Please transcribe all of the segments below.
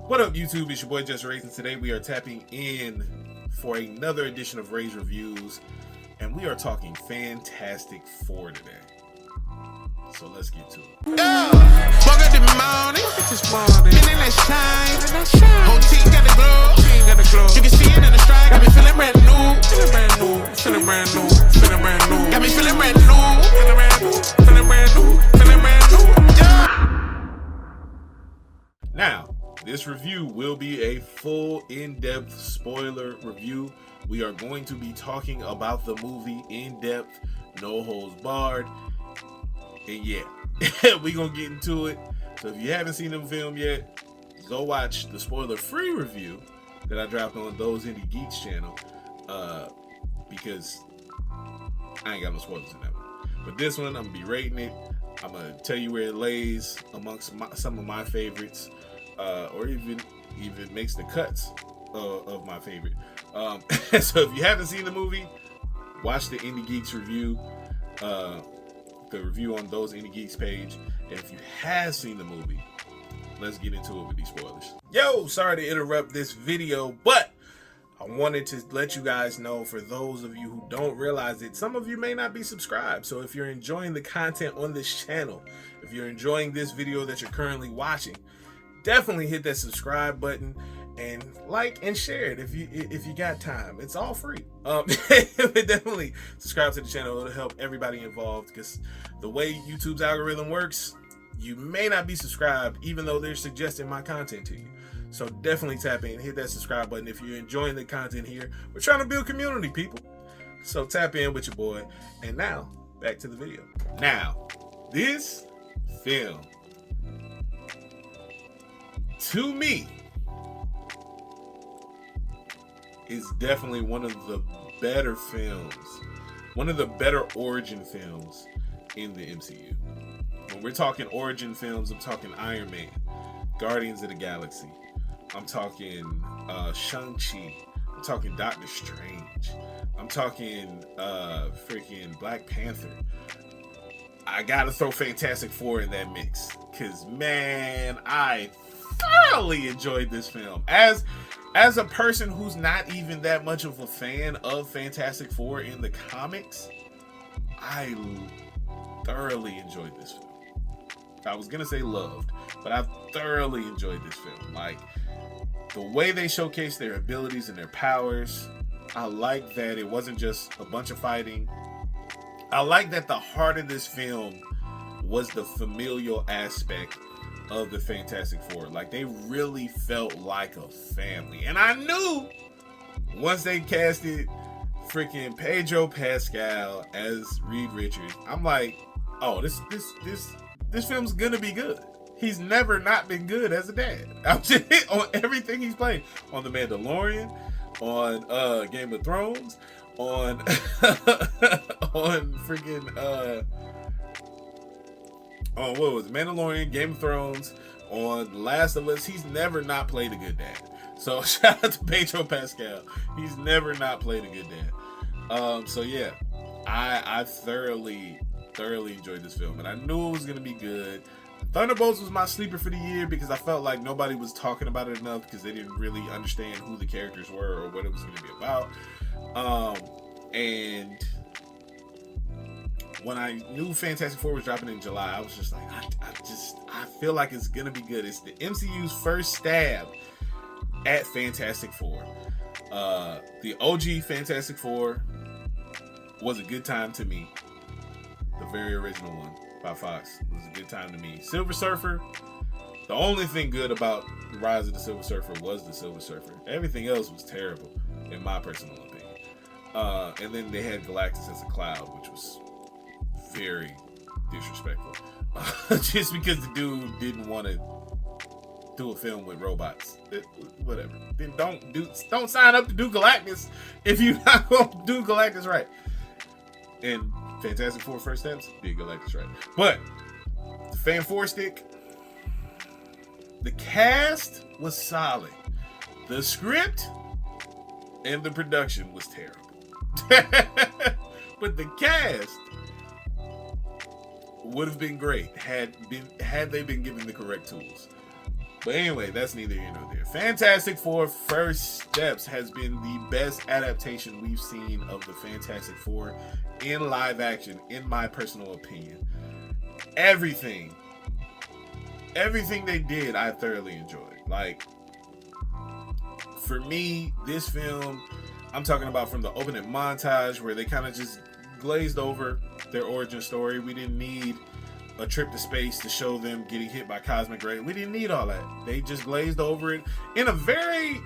What up, YouTube? It's your boy JusRzd, and today we are tapping in for another edition of Ray's Reviews, and we are talking Fantastic Four today. So let's get to it. Woke up this morning, feeling that shine. Whole team got the glow, You can see it in the stride. Got me feeling brand new, feeling brand new. Got me feeling brand new, feeling brand new. Yeah. Now, this review will be a full, in-depth spoiler review. We are going to be talking about the movie in depth, no holds barred. And yeah, we're going to get into it. So if you haven't seen the film yet, go watch the spoiler-free review that I dropped on Those Indie Geeks channel. Because I ain't got no spoilers in that one. But this one, I'm going to be rating it. I'm going to tell you where it lays amongst some of my favorites. Or even makes the cuts of my favorite. So if you haven't seen the movie, watch the Indie Geeks review. The review on Those Indie Geeks page. And if you have seen the movie, let's get into it with these spoilers. Yo, sorry to interrupt this video, but I wanted to let you guys know, for those of you who don't realize it, some of you may not be subscribed. So if you're enjoying the content on this channel, if you're enjoying this video that you're currently watching, definitely hit that subscribe button and like and share it if you got time. It's all free. Definitely subscribe to the channel. It'll help everybody involved, because the way YouTube's algorithm works, you may not be subscribed even though they're suggesting my content to you. So definitely tap in, hit that subscribe button if you're enjoying the content here. We're trying to build community, people. So tap in with your boy. And now, back to the video. Now, this film, to me, is definitely one of the better films, one of the better origin films in the MCU. When we're talking origin films, I'm talking Iron Man, Guardians of the Galaxy, I'm talking Shang-Chi, I'm talking Doctor Strange, I'm talking freaking Black Panther. I gotta throw Fantastic Four in that mix, because man, I thoroughly enjoyed this film. As a person who's not even that much of a fan of Fantastic Four in the comics, I thoroughly enjoyed this film. I was gonna say loved, but I thoroughly enjoyed this film. Like, the way they showcased their abilities and their powers, I like that it wasn't just a bunch of fighting. I like that the heart of this film was the familial aspect of the Fantastic Four. Like, they really felt like a family. And I knew once they casted freaking Pedro Pascal as Reed Richards, I'm like, oh, this film's gonna be good. He's never not been good as a dad. I'm just on everything he's played. On The Mandalorian, on Game of Thrones, on on freaking on what was it? Mandalorian, Game of Thrones, on Last of Us. He's never not played a good dad. So shout out to Pedro Pascal. He's never not played a good dad. So yeah, I thoroughly enjoyed this film, and I knew it was gonna be good. Thunderbolts was my sleeper for the year because I felt like nobody was talking about it enough, because they didn't really understand who the characters were or what it was gonna be about. And when I knew Fantastic Four was dropping in July, I was just like, I feel like it's gonna be good. It's the MCU's first stab at Fantastic Four. The OG Fantastic Four was a good time to me. The very original one by Fox was a good time to me. Silver Surfer, the only thing good about the Rise of the Silver Surfer was the Silver Surfer. Everything else was terrible, in my personal opinion. And then they had Galactus as a cloud, which was very disrespectful. Just because the dude didn't want to do a film with robots. Whatever. Then don't sign up to do Galactus if you're not going to do Galactus right. And Fantastic Four First Steps did Galactus right. But the Fan Four Stick, the cast was solid. The script and the production was terrible. But the cast would have been great had they been given the correct tools. But anyway, that's neither here nor there. Fantastic Four First Steps has been the best adaptation we've seen of the Fantastic Four in live action, in my personal opinion. Everything they did, I thoroughly enjoyed. Like, for me, this film, I'm talking about from the opening montage where they kind of just glazed over their origin story. We didn't need a trip to space to show them getting hit by cosmic ray. We didn't need all that. They just glazed over it in a very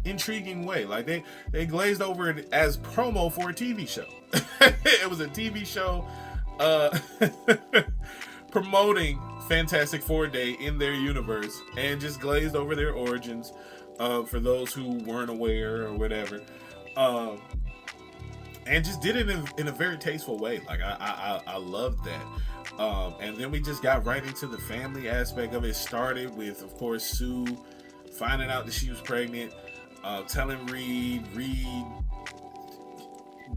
intriguing way. Like they glazed over it as promo for a TV show. It was a TV show promoting Fantastic Four Day in their universe, and just glazed over their origins for those who weren't aware or whatever. And just did it in a very tasteful way. Like I loved that. And then we just got right into the family aspect of it. Started with, of course, Sue finding out that she was pregnant, telling Reed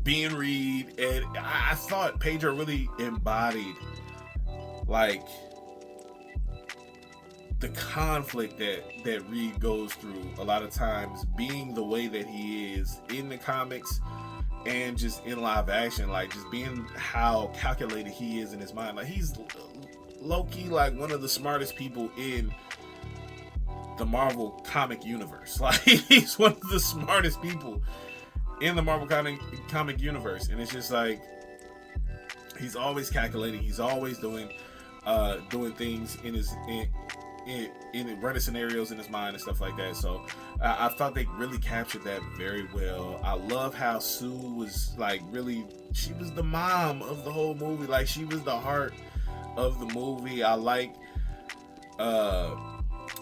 being Reed, and I thought Pedro really embodied like the conflict that Reed goes through a lot of times, being the way that he is in the comics and just in live action, like just being how calculated he is in his mind. Like he's low-key like one of the smartest people in the Marvel comic universe. Like he's one of the smartest people in the Marvel comic universe, and it's just like he's always calculating. He's always doing things in his in running scenarios in his mind and stuff like that. So I thought they really captured that very well. I love how Sue was like really, she was the mom of the whole movie. Like she was the heart of the movie. I like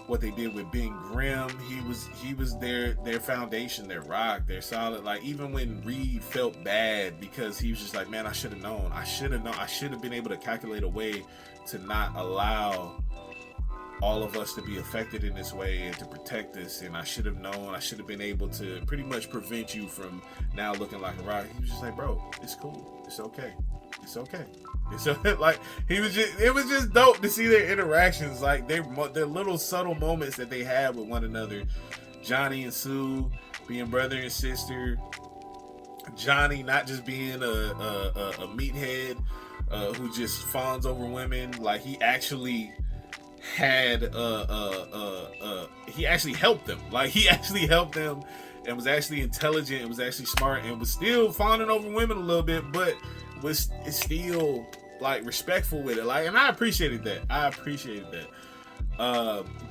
what they did with being Grimm. He was their foundation, their rock, their solid. Like even when Reed felt bad because he was just like, man, I should have known. I should have been able to calculate a way to not allow all of us to be affected in this way and to protect us, and I should have known. I should have been able to pretty much prevent you from now looking like a rock. He was just like, bro, it's cool, it's okay, it's okay. It's like it was just dope to see their interactions, like their little subtle moments that they had with one another. Johnny and Sue being brother and sister. Johnny not just being a meathead who just fawns over women. Like he actually had he actually helped them. Like he actually helped them and was actually intelligent and was actually smart and was still fawning over women a little bit, but was still like respectful with it. Like, and I appreciated that.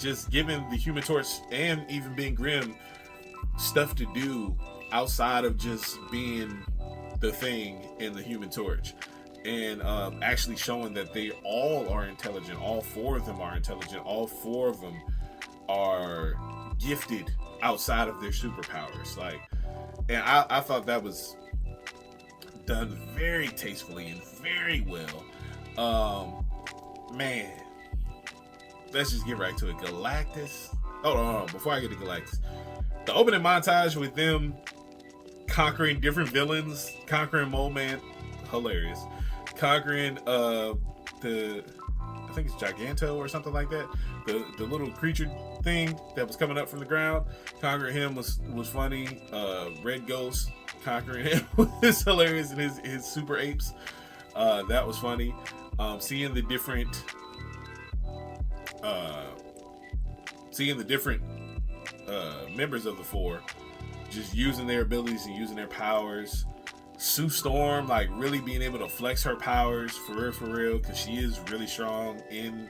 Just giving the Human Torch and even being Grimm stuff to do outside of just being the Thing and the Human Torch. And actually showing that they all are intelligent. All four of them are intelligent. All four of them are gifted outside of their superpowers. Like, and I thought that was done very tastefully and very well. Man, let's just get right to it. Galactus. Hold on. Before I get to Galactus, the opening montage with them conquering different villains, conquering Mole Man, hilarious. Conquering I think it's Giganto or something like that. The little creature thing that was coming up from the ground. Conquering him was funny. Red Ghost conquering him was hilarious, and his super apes. That was funny. Seeing the different members of the Four just using their abilities and using their powers. Sue Storm, like really being able to flex her powers for real, because she is really strong in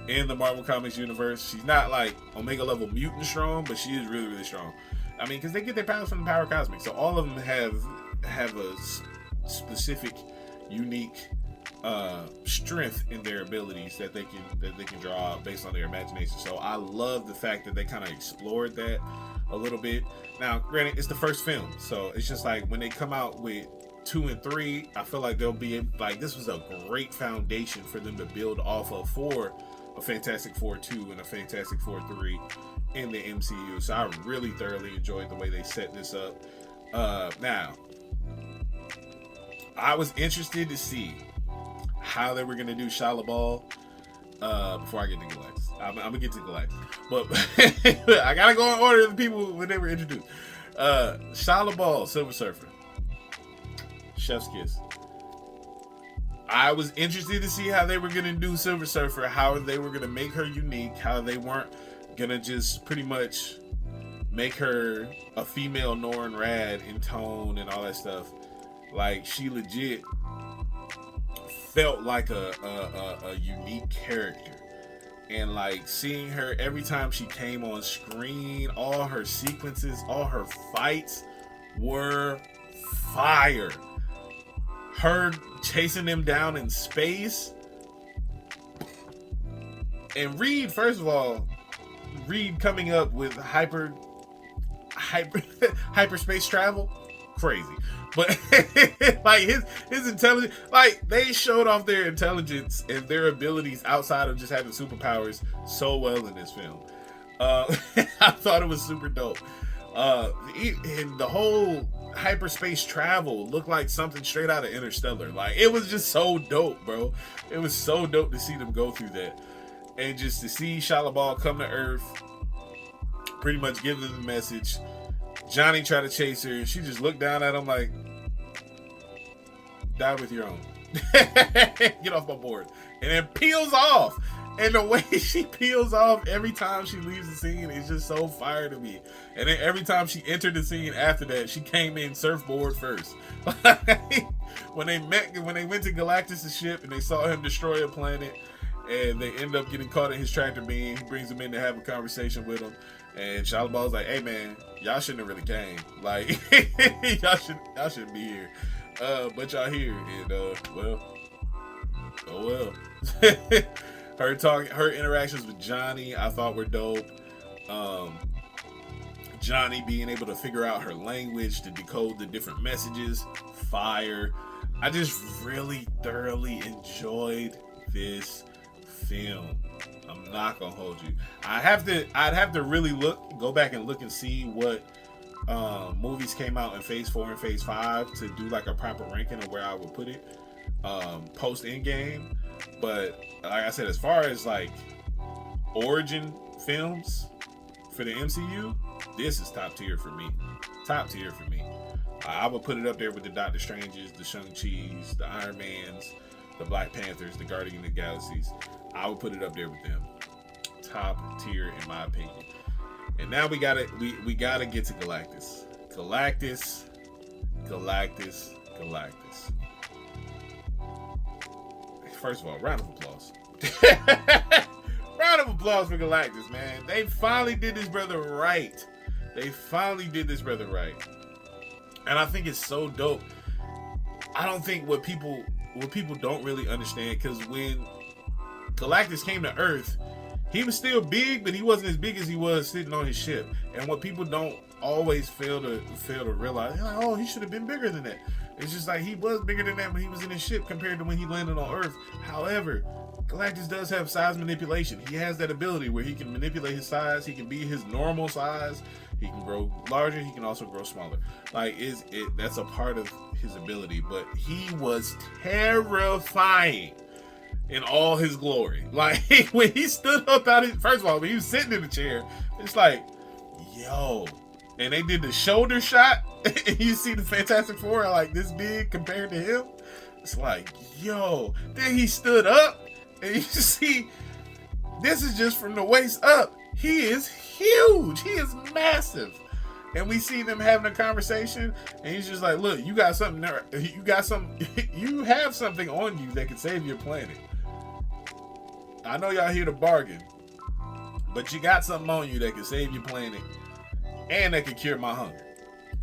in the Marvel Comics universe. She's not like Omega level mutant strong, but she is really strong. I mean, because they get their powers from the Power Cosmic, so all of them have a specific, unique strength in their abilities that they can draw out based on their imagination. So I love the fact that they kind of explored that a little bit. Now, granted, it's the first film, so it's just like when they come out with 2 and 3, I feel like they'll be like, this was a great foundation for them to build off of for a Fantastic Four 2 and a Fantastic Four 3 in the MCU. So I really thoroughly enjoyed the way they set this up. Now, I was interested to see how they were going to do Shia LaBeouf before I get to Galactus. I'm gonna get to Galactus, but I gotta go in order of the people when they were introduced. Shia LaBeouf, Silver Surfer, Chef's Kiss. I was interested to see how they were gonna do Silver Surfer, how they were gonna make her unique, how they weren't gonna just pretty much make her a female Norrin Rad in tone and all that stuff. Like, she legit felt like a unique character. And like, seeing her every time she came on screen, all her sequences, all her fights were fire. Her chasing them down in space. And Reed, first of all, Reed coming up with hyperspace travel, crazy. But like his intelligence, like, they showed off their intelligence and their abilities outside of just having superpowers so well in this film. I thought it was super dope. And the whole hyperspace travel looked like something straight out of Interstellar. Like, it was just so dope, bro. It was so dope to see them go through that, and just to see Shia LaBeouf come to Earth, pretty much give them the message. Johnny tried to chase her, and she just looked down at him like, die with your own. Get off my board. And then peels off. And the way she peels off every time she leaves the scene is just so fire to me. And then every time she entered the scene after that, she came in surfboard first. when they went to Galactus' ship and they saw him destroy a planet, and they end up getting caught in his tractor beam, he brings them in to have a conversation with him. And Shia LaBeouf's like, hey man, y'all shouldn't have really came. Like, y'all shouldn't be here. But y'all here, and well, oh well. Her interactions with Johnny, I thought were dope. Johnny being able to figure out her language to decode the different messages, fire. I just really thoroughly enjoyed this film. I'm not gonna hold you. I'd have to really go back and look and see what movies came out in Phase 4 and Phase 5 to do like a proper ranking of where I would put it post Endgame. But like I said, as far as like origin films for the MCU, this is top tier for me. Top tier for me. I would put it up there with the Doctor Stranges, the Shang-Chi's, the Iron Mans, the Black Panthers, the Guardians of the Galaxies. I would put it up there with them. Top tier in my opinion. And now we gotta get to Galactus. Galactus. First of all, round of applause. Round of applause for Galactus, man. They finally did this brother right. And I think it's so dope. I don't think what people don't really understand, because when Galactus came to Earth, he was still big, but he wasn't as big as he was sitting on his ship. And what people don't always fail to realize, they're like, oh, he should have been bigger than that. It's just like, he was bigger than that when he was in his ship compared to when he landed on Earth. However, Galactus does have size manipulation. He has that ability where he can manipulate his size. He can be his normal size. He can grow larger. He can also grow smaller. Like, that's a part of his ability. But he was terrifying in all his glory. Like, when he stood up out of, first of all, when he was sitting in the chair, it's like, yo. And they did the shoulder shot, and you see the Fantastic Four are like this big compared to him. It's like, yo. Then he stood up, and you see, this is just from the waist up. He is huge. He is massive. And we see them having a conversation, and he's just like, look, you got something there. You have something on you that can save your planet. I know y'all here to bargain, but you got something on you that can save your planet and that can cure my hunger.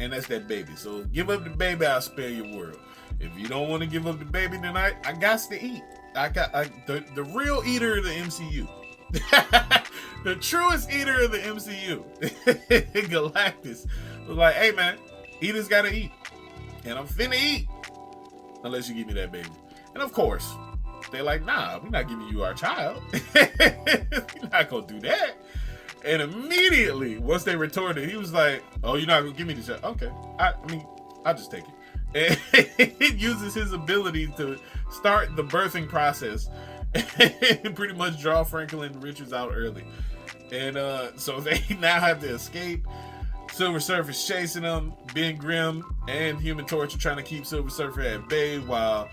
And that's that baby. So give up the baby, I'll spare your world. If you don't want to give up the baby tonight, I got to eat. I got the real eater of the MCU. The truest eater of the MCU. Galactus was like, hey man, eaters gotta eat. And I'm finna eat. Unless you give me that baby. And of course, they're like, nah, we're not giving you our child. You're not gonna do that. And immediately, once they retorted, he was like, oh, you're not gonna give me the child. Okay. I mean, I'll just take it. And he uses his ability to start the birthing process. and pretty much draw Franklin Richards out early. And so they now have to escape. Silver Surfer's chasing them. Ben Grimm and Human Torch are trying to keep Silver Surfer at bay while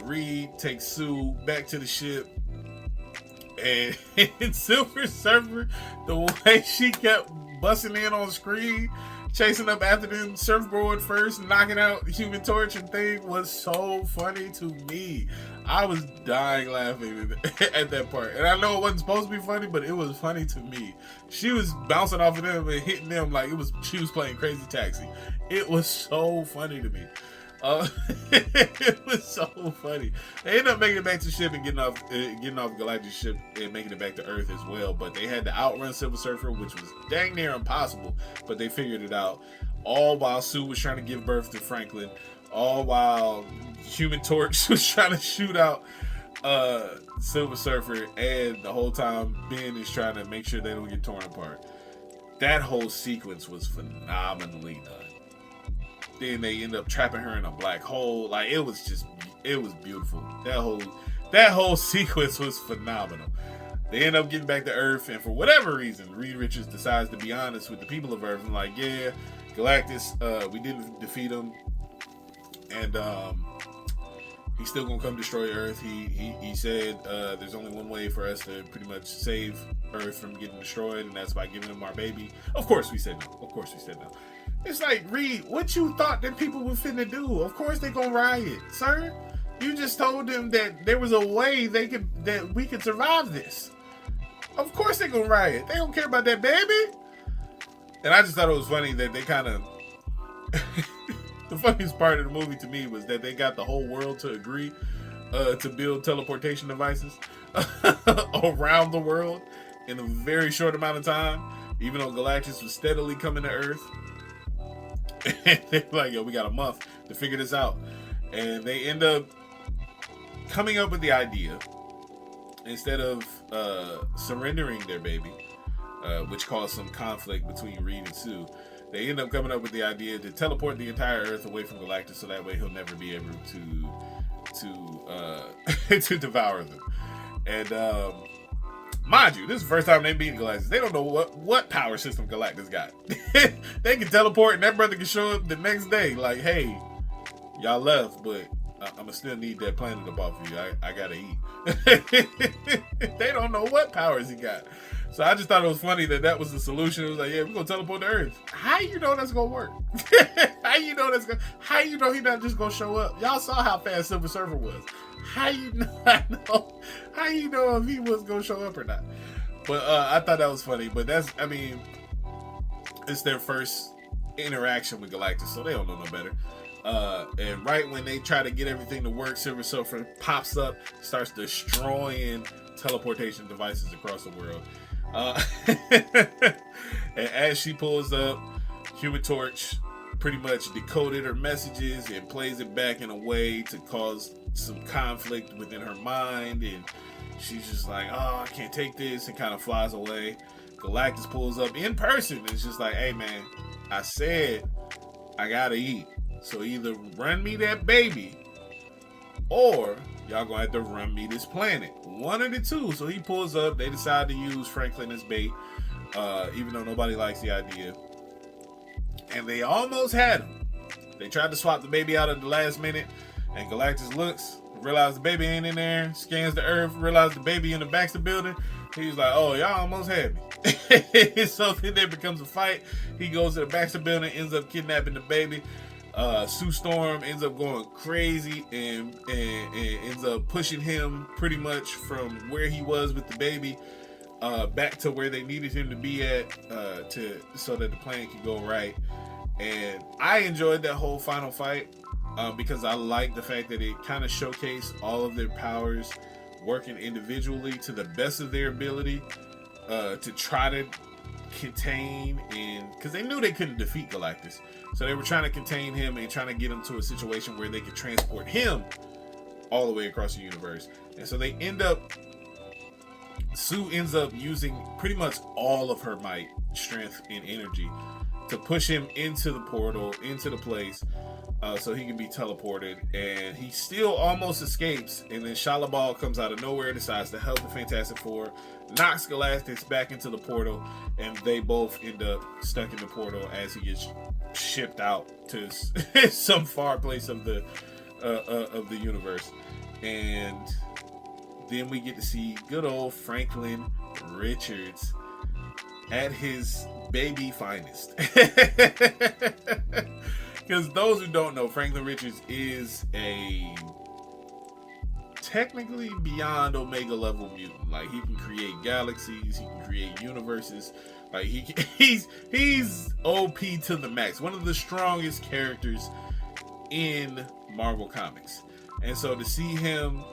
Reed takes Sue back to the ship. And Silver Surfer, the way she kept busting in on screen, chasing up after them surfboard first, knocking out Human Torch and thing was so funny to me. I was dying laughing at that part. And I know it wasn't supposed to be funny, but it was funny to me. She was bouncing off of them and hitting them like she was playing Crazy Taxi. It was so funny to me. It was so funny. They ended up making it back to the ship and getting off Galactus' ship and making it back to Earth as well. But they had to outrun Silver Surfer, which was dang near impossible. But they figured it out. All while Sue was trying to give birth to Franklin. All while Human Torch was trying to shoot out Silver Surfer. And the whole time Ben is trying to make sure they don't get torn apart. That whole sequence was phenomenally done. Then they end up trapping her in a black hole. Like it was beautiful. That whole sequence was phenomenal. They end up getting back to Earth, and for whatever reason, Reed Richards decides to be honest with the people of Earth and like, yeah, Galactus, we didn't defeat him, and he's still gonna come destroy Earth. He said there's only one way for us to pretty much save Earth from getting destroyed, and that's by giving him our baby. Of course we said no. It's like, Reed, what you thought that people were finna do? Of course they gonna riot, sir. You just told them that there was a way that we could survive this. Of course they gonna riot. They don't care about that baby. And I just thought it was funny that they kind of... The funniest part of the movie to me was that they got the whole world to agree to build teleportation devices around the world in a very short amount of time, even though Galactus was steadily coming to Earth. And they're like, yo, we got a month to figure this out. And they end up coming up with the idea, instead of surrendering their baby, which caused some conflict between Reed and Sue, they end up coming up with the idea to teleport the entire Earth away from Galactus, so that way he'll never be able to devour them. And mind you, this is the first time they beat Galactus. They don't know what power system Galactus got. They can teleport and that brother can show up the next day like, hey, y'all left, but I'm going to still need that planet up off of you. I got to eat. They don't know what powers he got. So I just thought it was funny that was the solution. It was like, yeah, we're going to teleport to Earth. How you know that's going to work? How you know he's not just going to show up? Y'all saw how fast Silver Surfer was. How you know? How you know if he was gonna show up or not? But I thought that was funny. But it's their first interaction with Galactus, so they don't know no better. And right when they try to get everything to work, Silver Surfer pops up, starts destroying teleportation devices across the world. And as she pulls up, Human Torch pretty much decoded her messages and plays it back in a way to cause some conflict within her mind, and she's just like, oh, I can't take this, and kind of flies away. Galactus pulls up in person and it's just like, hey man, I said I gotta eat, so either run me that baby or y'all gonna have to run me this planet, one of the two. So he pulls up, they decide to use Franklin as bait, even though nobody likes the idea. And they almost had him. They tried to swap the baby out at the last minute, and Galactus looks, realizes the baby ain't in there, scans the Earth, realizes the baby in the Baxter building. He's like, oh, y'all almost had me. So then there becomes a fight. He goes to the Baxter building, ends up kidnapping the baby. Sue Storm ends up going crazy and ends up pushing him pretty much from where he was with the baby back to where they needed him to be at so that the plan could go right. And I enjoyed that whole final fight because I like the fact that it kind of showcased all of their powers working individually to the best of their ability to try to contain, and because they knew they couldn't defeat Galactus, so they were trying to contain him and trying to get him to a situation where they could transport him all the way across the universe. And so they Sue ends up using pretty much all of her might, strength, and energy to push him into the portal, into the place, so he can be teleported, and he still almost escapes, and then Shalabal comes out of nowhere, decides to help the Fantastic Four, knocks Galactus back into the portal, and they both end up stuck in the portal as he gets shipped out to some far place of the universe. And then we get to see good old Franklin Richards at his baby finest. Because those who don't know, Franklin Richards is a technically beyond Omega level mutant. Like, he can create galaxies, he can create universes. Like, he's OP to the max. One of the strongest characters in Marvel Comics. And so to see him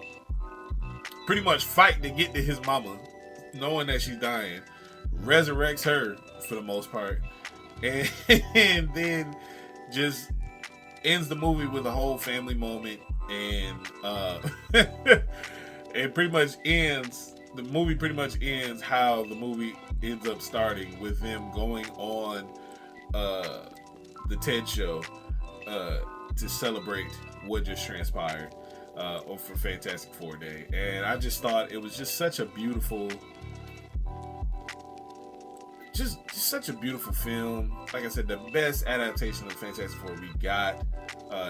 pretty much fight to get to his mama, knowing that she's dying, resurrects her for the most part, and then just ends the movie with a whole family moment, and it pretty much ends. The movie pretty much ends how the movie ends up starting, with them going on the TED show to celebrate what just transpired for Fantastic Four Day. And I just thought it was just such a beautiful, just such a beautiful film. Like I said, the best adaptation of Fantastic Four we got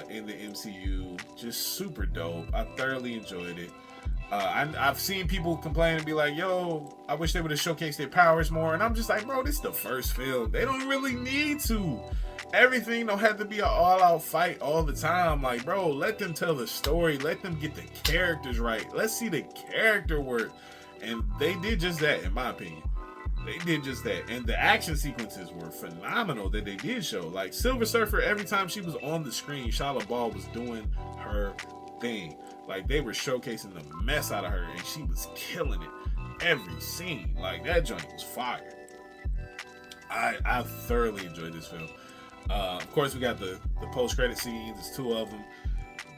in the MCU. Just super dope. I thoroughly enjoyed it. I've seen people complain and be like, yo, I wish they would have showcased their powers more. And I'm just like, bro, this is the first film. They don't really need to. Everything don't have to be an all-out fight all the time. Like, bro, let them tell the story. Let them get the characters right. Let's see the character work. And they did just that, in my opinion. They did just that. And the action sequences were phenomenal that they did show. Like, Silver Surfer, every time she was on the screen, Shala Ball was doing her thing. Like, they were showcasing the mess out of her, and she was killing it every scene. Like, that joint was fire. I thoroughly enjoyed this film. Of course, we got the post-credit scenes. There's two of them.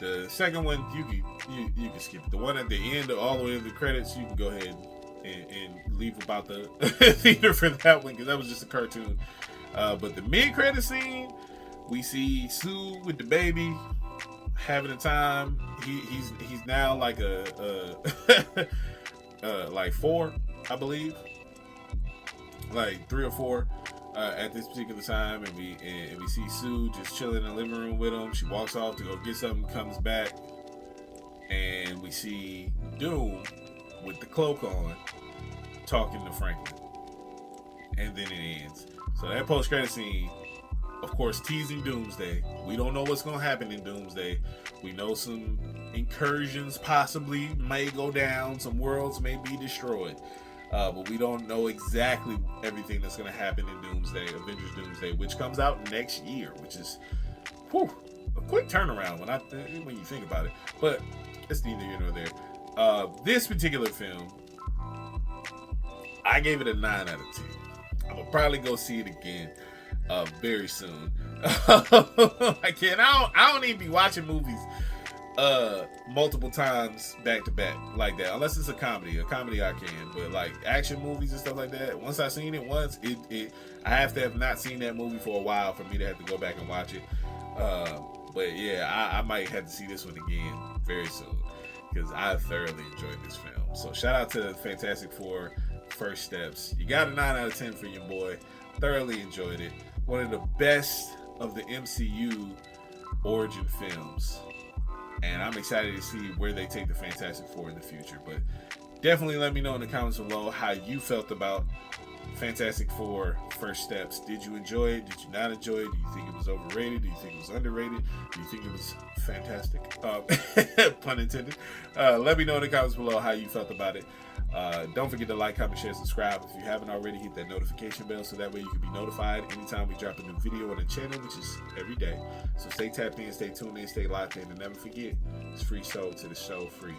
The second one, you can skip it. The one at the end, all the way to the credits, you can go ahead and leave about the theater for that one, because that was just a cartoon. But the mid-credit scene, we see Sue with the baby having a time. He's now like like 4, I believe, like 3 or 4 at this particular time, and we see Sue just chilling in the living room with him. She walks off to go get something, comes back, and we see Doom with the cloak on talking to Franklin, and then it ends. So that post-credit scene, of course, teasing Doomsday. We don't know what's going to happen in Doomsday. We know some incursions possibly may go down. Some worlds may be destroyed. But we don't know exactly everything that's going to happen in Doomsday, Avengers Doomsday, which comes out next year, which is a quick turnaround when you think about it. But it's neither here nor there. This particular film, I gave it a 9 out of 10. I'm going to probably go see it again very soon. I don't even be watching movies multiple times back to back like that, unless it's a comedy I can. But like action movies and stuff like that, once I've seen it once, I have to have not seen that movie for a while for me to have to go back and watch it. But yeah, I might have to see this one again very soon, because I thoroughly enjoyed this film. So shout out to Fantastic Four First Steps. You got a 9 out of 10 for your boy. Thoroughly enjoyed it. One of the best of the MCU origin films. And I'm excited to see where they take the Fantastic Four in the future. But definitely let me know in the comments below how you felt about Fantastic Four First Steps. Did you enjoy it? Did you not enjoy it? Do you think it was overrated? Do you think it was underrated? Do you think it was fantastic? Pun intended. Let me know in the comments below how you felt about it. Don't forget to like, comment, share, subscribe. If you haven't already, hit that notification bell so that way you can be notified anytime we drop a new video on the channel, which is every day. So stay tapped in, stay tuned in, stay locked in, and never forget, it's free soul to the show free.